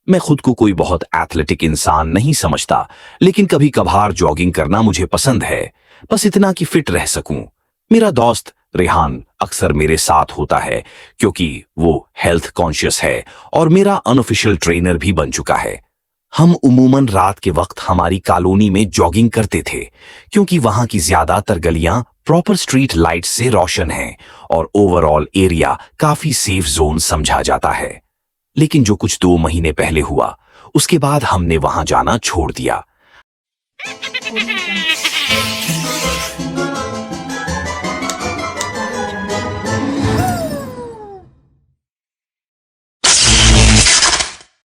मैं खुद को कोई बहुत एथलेटिक इंसान नहीं समझता, लेकिन कभी कभार जॉगिंग करना मुझे पसंद है, बस इतना कि फिट रह सकूं। मेरा दोस्त रेहान अक्सर मेरे साथ होता है क्योंकि वो हेल्थ कॉन्शियस है और मेरा अनऑफिशियल ट्रेनर भी बन चुका है। हम उमूमन रात के वक्त हमारी कॉलोनी में जॉगिंग करते थे क्योंकि वहां की ज्यादातर गलियां प्रॉपर स्ट्रीट लाइट से रोशन हैं और ओवरऑल एरिया काफी सेफ जोन समझा जाता है। लेकिन जो कुछ 2 महीने पहले हुआ, उसके बाद हमने वहां जाना छोड़ दिया।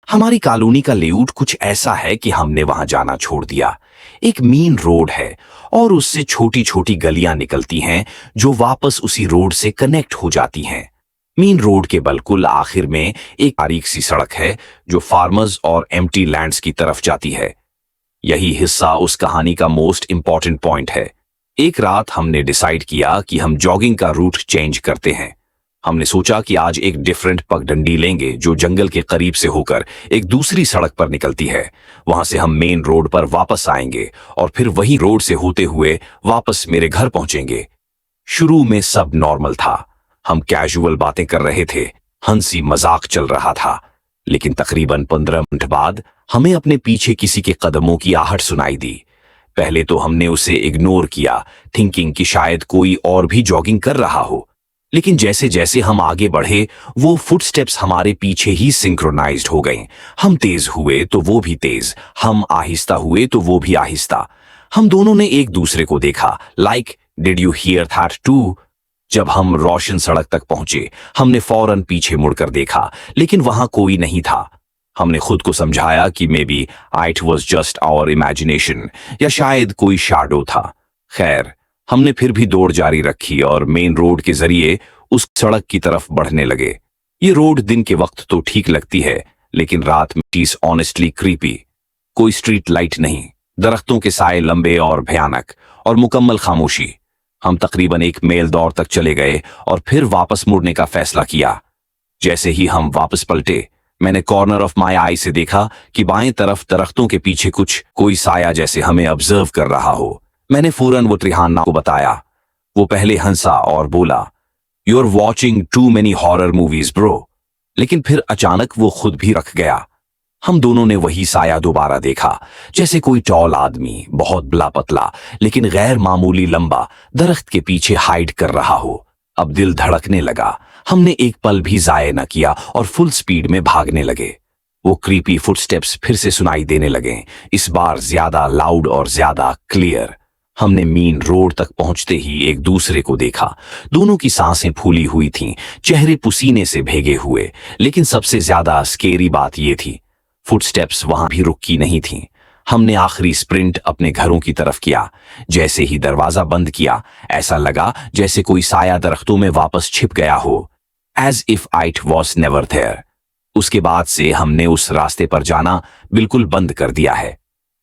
हमारी कॉलोनी का लेआउट कुछ ऐसा है कि हमने वहां जाना छोड़ दिया। एक मेन रोड है और उससे छोटी छोटी गलियां निकलती हैं जो वापस उसी रोड से कनेक्ट हो जाती हैं। मेन रोड के बिल्कुल आखिर में एक बारीक सी सड़क है जो फार्मर्स और एम्प्टी लैंड्स की तरफ जाती है। यही हिस्सा उस कहानी का मोस्ट इंपॉर्टेंट पॉइंट है। एक रात हमने डिसाइड किया कि हम जॉगिंग का रूट चेंज करते हैं। हमने सोचा कि आज एक डिफरेंट पगडंडी लेंगे जो जंगल के करीब से होकर एक दूसरी सड़क पर निकलती है। वहां से हम मेन रोड पर वापस आएंगे और फिर वही रोड से होते हुए वापस मेरे घर पहुंचेंगे। शुरू में सब नॉर्मल था, हम कैजुअल बातें कर रहे थे, हंसी मजाक चल रहा था। लेकिन तकरीबन 15 मिनट बाद हमें अपने पीछे किसी के कदमों की आहट सुनाई दी। पहले तो हमने उसे इग्नोर किया, थिंकिंग कि शायद कोई और भी जॉगिंग कर रहा हो। लेकिन जैसे जैसे हम आगे बढ़े, वो फुटस्टेप्स हमारे पीछे ही सिंक्रोनाइज्ड हो गए। हम तेज हुए तो वो भी तेज, हम आहिस्ता हुए तो वो भी आहिस्ता। हम दोनों ने एक दूसरे को देखा, like did you hear that too. जब हम रोशन सड़क तक पहुंचे, हमने फौरन पीछे मुड़कर देखा, लेकिन वहां कोई नहीं था। हमने खुद को समझाया कि maybe it was just our imagination, या शायद कोई शैडो था। खैर, हमने फिर भी दौड़ जारी रखी और मेन रोड के जरिए उस सड़क की तरफ बढ़ने लगे। ये रोड दिन के वक्त तो ठीक लगती है, लेकिन रात में इज ऑनेस्टली क्रीपी। कोई स्ट्रीट लाइट नहीं, दरख्तों के साए लंबे और भयानक, और मुकम्मल खामोशी। हम तकरीबन 1 मील दौड़ तक चले गए और फिर वापस मुड़ने का फैसला किया। जैसे ही हम वापस पलटे, मैंने कॉर्नर ऑफ माय आई से देखा कि बाएं तरफ दरख्तों के पीछे कोई साया जैसे हमें ऑब्जर्व कर रहा हो। मैंने फौरन वो त्रिहाना को बताया। वो पहले हंसा और बोला, you are watching too many horror movies bro. लेकिन फिर अचानक वो खुद भी रख गया। हम दोनों ने वही साया दोबारा देखा, जैसे कोई टॉल आदमी, बहुत बला पतला लेकिन गैर मामूली लंबा, दरख्त के पीछे हाइड कर रहा हो। अब दिल धड़कने लगा। हमने एक पल भी जाया न किया और फुल स्पीड में भागने लगे। वो क्रीपी फुटस्टेप्स फिर से सुनाई देने लगे, इस बार ज्यादा लाउड और ज्यादा क्लियर। हमने मेन रोड तक पहुंचते ही एक दूसरे को देखा। दोनों की सांसें फूली हुई थीं, चेहरे पसीने से भीगे हुए। लेकिन सबसे ज्यादा स्केरी बात ये थी, फुटस्टेप्स वहां भी रुकी नहीं थीं। हमने आखिरी स्प्रिंट अपने घरों की तरफ किया। जैसे ही दरवाजा बंद किया, ऐसा लगा जैसे कोई साया दरख्तों में वापस छिप गया हो, as if it was never there. उसके बाद से हमने उस रास्ते पर जाना बिल्कुल बंद कर दिया है।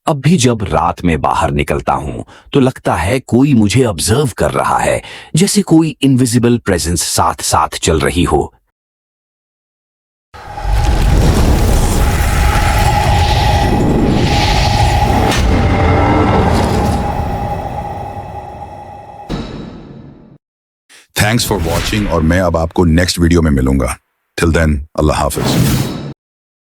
अब भी जब रात में बाहर निकलता हूं तो लगता है कोई मुझे ऑब्जर्व कर रहा है, जैसे कोई इनविजिबल प्रेजेंस साथ साथ चल रही हो। थैंक्स फॉर वॉचिंग और मैं अब आपको नेक्स्ट वीडियो में मिलूंगा। टिल देन, अल्लाह हाफिज।